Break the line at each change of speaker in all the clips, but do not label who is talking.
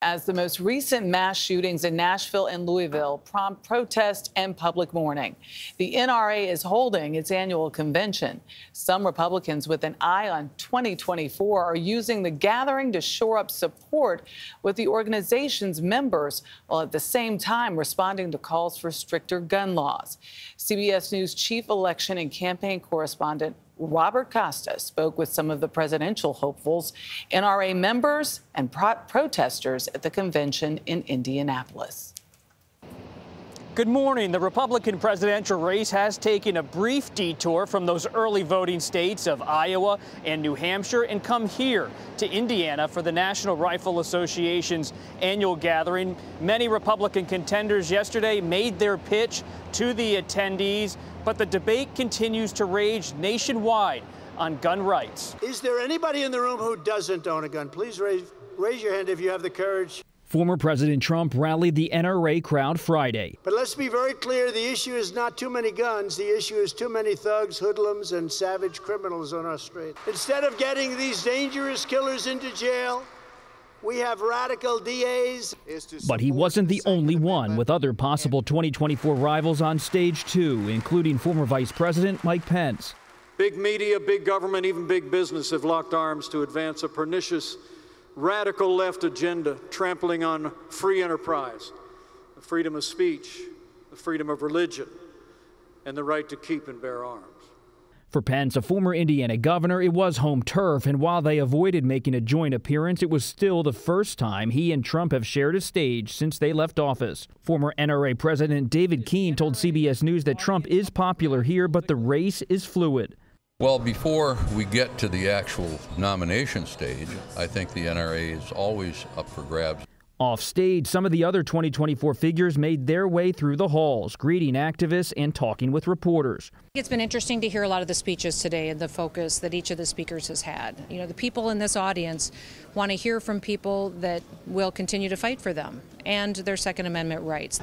as the most recent mass shootings in Nashville and Louisville prompt protest and public mourning. The NRA is holding its annual convention. Some Republicans with an eye on 2024 are using the gathering to shore up support with the organization's members, while at the same time responding to calls for stricter gun laws. CBS News chief election and campaign correspondent Robert Costa spoke with some of the presidential hopefuls, NRA members, and protesters at the convention in Indianapolis.
Good morning. The Republican presidential race has taken a brief detour from those early voting states of Iowa and New Hampshire and come here to Indiana for the National Rifle Association's annual gathering. Many Republican contenders yesterday made their pitch to the attendees, but the debate continues to rage nationwide on gun rights.
Is there anybody in the room who doesn't own a gun? Please raise your hand if you have the courage.
Former President Trump rallied the NRA crowd Friday.
But let's be very clear, the issue is not too many guns. The issue is too many thugs, hoodlums, and savage criminals on our street. Instead of getting these dangerous killers into jail, we have radical DAs.
But he wasn't the only one, with other possible 2024 rivals on stage too, including former Vice President Mike Pence.
Big media, big government, even big business have locked arms to advance a pernicious radical left agenda, trampling on free enterprise, the freedom of speech, the freedom of religion, and the right to keep and bear arms.
For Pence, a former Indiana governor, it was home turf, and while they avoided making a joint appearance, it was still the first time he and Trump have shared a stage since they left office. Former NRA President David Keene told CBS News that Trump is popular here, but the race is fluid.
Well, before we get to the actual nomination stage, I think the NRA is always up for grabs.
Off stage, some of the other 2024 figures made their way through the halls, greeting activists and talking with reporters.
It's been interesting to hear a lot of the speeches today and the focus that each of the speakers has had. You know, the people in this audience want to hear from people that will continue to fight for them and their Second Amendment rights.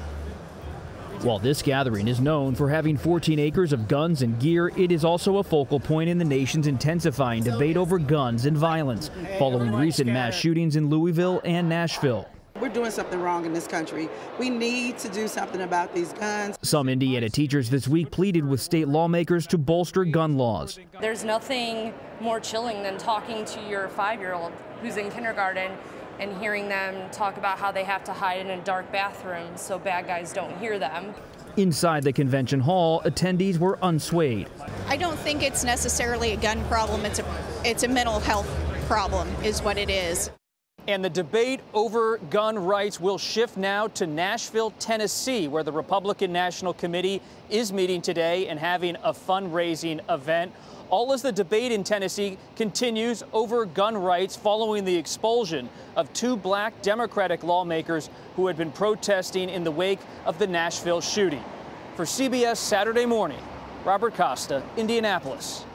While this gathering is known for having 14 acres of guns and gear, it is also a focal point in the nation's intensifying debate over guns and violence, following recent mass shootings in Louisville and Nashville.
We're doing something wrong in this country. We need to do something about these guns.
Some Indiana teachers this week pleaded with state lawmakers to bolster gun laws.
There's nothing more chilling than talking to your 5-year-old who's in kindergarten and hearing them talk about how they have to hide in a dark bathroom so bad guys don't hear them.
Inside the convention hall, attendees were unswayed.
I don't think it's necessarily a gun problem. It's a mental health problem is what it is.
And the debate over gun rights will shift now to Nashville, Tennessee, where the Republican National Committee is meeting today and having a fundraising event. All as the debate in Tennessee continues over gun rights following the expulsion of 2 black Democratic lawmakers who had been protesting in the wake of the Nashville shooting. For CBS Saturday Morning, Robert Costa, Indianapolis.